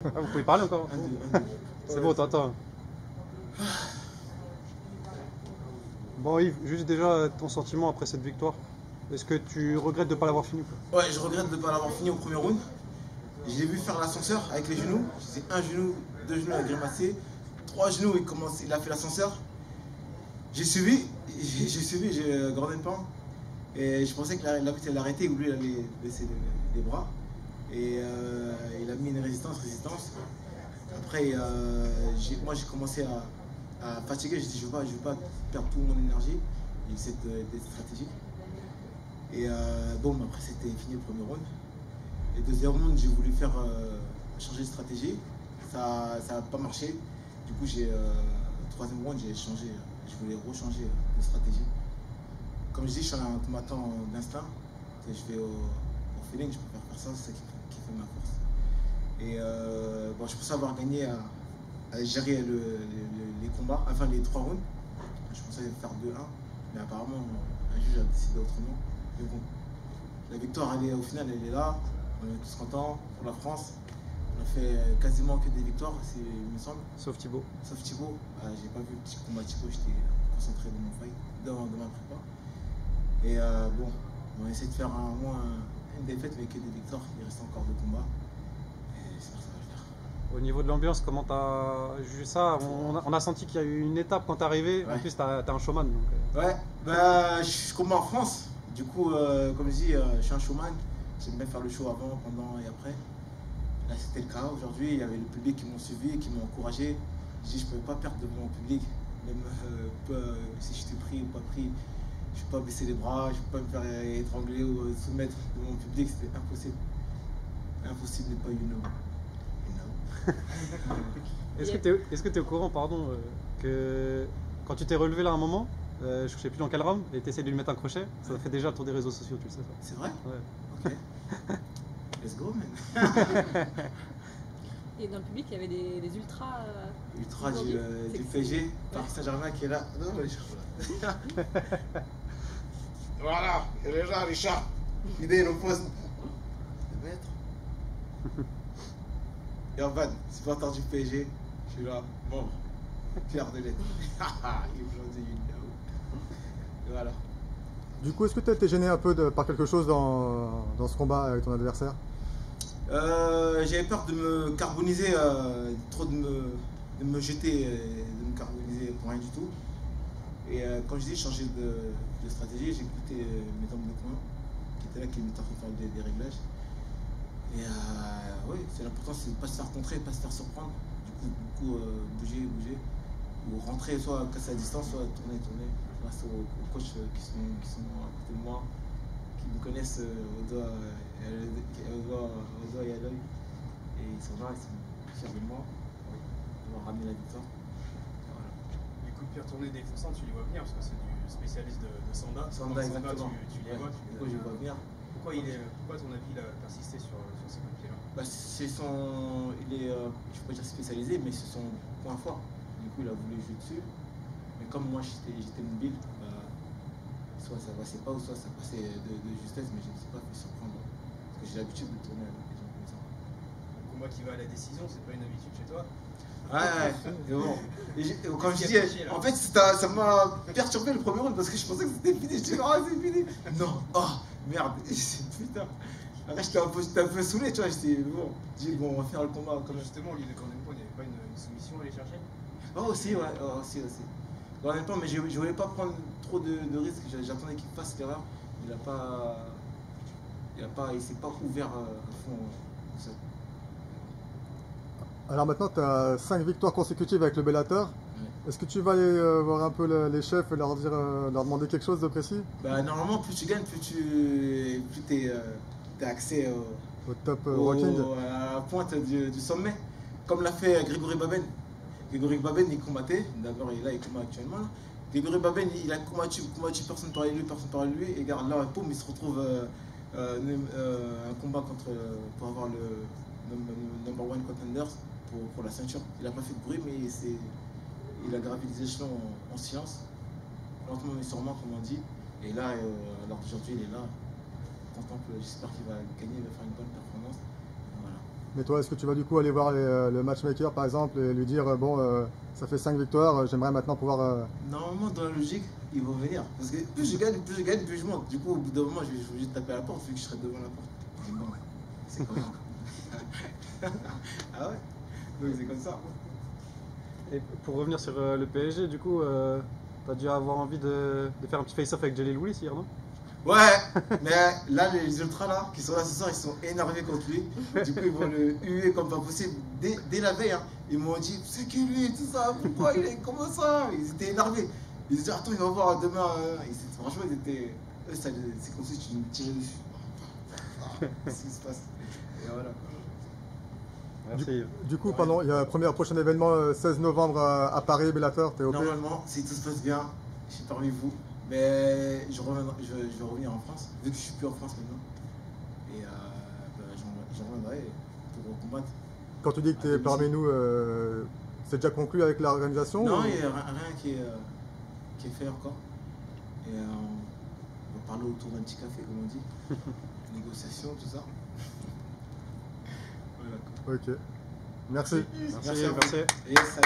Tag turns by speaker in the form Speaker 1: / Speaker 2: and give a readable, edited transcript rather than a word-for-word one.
Speaker 1: Ah, vous pouvez parler encore? C'est bon, t'entends. Bon Yves, juste déjà ton sentiment après cette victoire. Est-ce que tu regrettes de ne pas l'avoir fini, quoi?
Speaker 2: Ouais, je regrette de ne pas l'avoir fini au premier round. Je l'ai vu faire l'ascenseur avec les genoux. C'est un genou, deux genoux à grimacer. Trois genoux, il a fait l'ascenseur. J'ai suivi, j'ai Gordon Pound. Et je pensais que l'arbitre allait l'arrêter ou lui il allait baisser les bras. Et il a mis une résistance. Après, moi j'ai commencé à fatiguer. J'ai dit je veux pas perdre toute mon énergie. J'ai essayé d'être stratégique. Et bon, après c'était fini le premier round. Et deuxième round, j'ai voulu faire changer de stratégie. Ça n'a pas marché. Du coup, troisième round, j'ai changé. Je voulais rechanger de stratégie. Comme je dis, je suis un combattant d'instinct. Je vais au feeling, je préfère faire ça, c'est ça qui fait ma force. Et bon, je pensais avoir gagné à gérer les combats, enfin les trois rounds. Je pensais faire 2-1, mais apparemment, un juge a décidé autrement. Mais bon, la victoire, au final, elle est là. On est tous contents pour la France. On a fait quasiment que des victoires, il me semble.
Speaker 1: Sauf Thibaut.
Speaker 2: Sauf Thibaut. J'ai pas vu le petit combat Thibaut, j'étais concentré dans mon fight, dans ma prépa. Et bon, on va essayer de faire au moins une défaite, mais que des victoires. Il reste encore deux combats. Et j'espère que ça va le faire.
Speaker 1: Au niveau de l'ambiance, comment t'as jugé ça? On a senti qu'il y a eu une étape quand t'es arrivé.
Speaker 2: Ouais.
Speaker 1: En plus, t'es un showman. Donc,
Speaker 2: Ouais, bah, je combats en France. Du coup, comme je dis, je suis un showman. J'aime bien faire le show avant, pendant et après. Là, c'était le cas. Aujourd'hui, il y avait le public qui m'ont suivi, qui m'ont encouragé. Je dis, je ne pouvais pas perdre devant mon public. Même si j'étais pris ou pas pris, je ne peux pas baisser les bras, je ne peux pas me faire étrangler ou soumettre devant mon public. C'était impossible. Impossible n'est pas you know.
Speaker 1: Est-ce que tu es au courant, pardon, que quand tu t'es relevé là un moment, je ne sais plus dans quel round, et tu essaies de lui mettre un crochet, ça fait déjà le tour des réseaux sociaux, tu le sais ça?
Speaker 2: C'est vrai?
Speaker 1: Ouais.
Speaker 2: Ok. Let's go, man.
Speaker 3: Et dans le public, il y avait des ultras.
Speaker 2: Ultra du PSG, Paris Saint-Germain qui est là. Non, mais voilà, il est là, Richard. L'idée est au poste. Le maître. Yorban, supporter du PSG, je suis là, bon, Pierre de lettres. Et voilà.
Speaker 4: Du coup, est-ce que tu as été gêné un peu par quelque chose dans ce combat avec ton adversaire?
Speaker 2: J'avais peur de me carboniser, trop de me jeter, de me carboniser pour rien du tout. Et quand je dis changer de stratégie, j'ai écouté mes hommes de coin qui étaient là, qui étaient en train de faire des réglages. Et oui, c'est l'important, c'est de ne pas se faire contrer, de ne pas se faire surprendre. Du coup, bouger, ou rentrer, soit casser à distance, soit tourner. Grâce aux coachs qui sont à côté de moi, qui me connaissent au doigt et à l'œil. Et ils sont là, ils sont fiers de moi, de m'avoir ramené la victoire. Voilà.
Speaker 5: Les coups de pied retournés défonçants, tu les vois venir parce que c'est du spécialiste de Sanda.
Speaker 2: Sanda, exactement.
Speaker 5: Tu les vois,
Speaker 2: Pourquoi je les vois venir?
Speaker 5: Pourquoi, à ton avis, il a persisté sur ces coups de pied-là?
Speaker 2: Bah, il est, je peux pas dire spécialisé, mais c'est son point fort. Du coup, il a voulu jouer dessus. Mais comme moi, j'étais mobile, soit ça passait pas, ou soit ça passait de justesse, mais je ne sais pas fait surprendre. Parce que j'ai l'habitude de tourner avec les gens comme ça.
Speaker 5: Un combat qui va à la décision, c'est pas une habitude chez toi?
Speaker 2: Ouais, mais bon. Comme je dis, en fait, ça m'a perturbé le premier round parce que je pensais que c'était fini. Je dis, oh, c'est fini. Non, oh, merde. Putain. Après, j'étais un peu saoulé, tu vois. J'étais bon. J'ai dit, bon, on va faire le combat.
Speaker 5: Comme justement, lui, de Gordon Pound, il n'y avait pas une soumission à aller chercher?
Speaker 2: Oh, aussi, ouais, aussi. En même temps, mais je voulais pas prendre trop de risques. J'attendais qu'il fasse l'erreur. Il s'est pas ouvert à fond. Ça.
Speaker 4: Alors maintenant, tu as 5 victoires consécutives avec le Bellator.
Speaker 2: Ouais.
Speaker 4: Est-ce que tu vas aller voir un peu les chefs et leur demander quelque chose de précis?
Speaker 2: Bah, normalement, plus tu gagnes, plus t'es accès
Speaker 4: Au top ranking?
Speaker 2: à la pointe du sommet. Comme l'a fait Grégory Baben. Grégory Baben, il combattait. D'abord, il combat actuellement. Là. Grégory Baben, il a combattu personne parlait de lui. Et regarde, là, poum, il se retrouve un combat pour avoir le number one contenders pour la ceinture. Il n'a pas fait de bruit, mais il a gravi les échelons en science, lentement mais sûrement, comme on dit. Et là, alors d'aujourd'hui, il est là, contemple. J'espère qu'il va gagner, il va faire une bonne performance. Voilà.
Speaker 4: Mais toi, est-ce que tu vas du coup aller voir le matchmaker par exemple et lui dire bon, ça fait 5 victoires, j'aimerais maintenant pouvoir.
Speaker 2: Normalement, dans la logique, ils vont venir. Parce que plus je gagne, plus je monte. Du coup, au bout d'un moment, je vais obligé de taper à la porte vu que je serai devant la porte. Mais bon, c'est comment? Ah ouais? Donc c'est comme ça.
Speaker 1: Et pour revenir sur le PSG, du coup, t'as dû avoir envie de faire un petit face-off avec Jelly Louis hier, non?
Speaker 2: Ouais, mais là, les ultras là, qui sont là ce soir, ils sont énervés contre lui. Du coup, ils vont le huer comme pas possible. Dès la veille, hein, ils m'ont dit c'est qui lui, tout ça, pourquoi il est comme ça? Ils étaient énervés. Ils disaient attends, il va voir demain. Franchement, ils étaient. Eux, c'est comme si tu me tirais dessus. Qu'est-ce qui se passe? Et voilà.
Speaker 1: Merci.
Speaker 4: Du coup, pardon, il y a un prochain événement 16 novembre à Paris, Bellator, t'es OK?
Speaker 2: Normalement, si tout se passe bien, je suis parmi vous. Mais je vais revenir en France, vu que je suis plus en France maintenant. Et j'en reviendrai pour combattre.
Speaker 4: Quand tu dis que tu es parmi nous, c'est déjà conclu avec l'organisation?
Speaker 2: Non,
Speaker 4: ou...
Speaker 2: il n'y a rien qui est fait encore. Et on va parler autour d'un petit café, comme on dit. Négociation, tout ça. Voilà.
Speaker 4: Ok. Merci.
Speaker 1: Merci.
Speaker 2: à vous. Yes,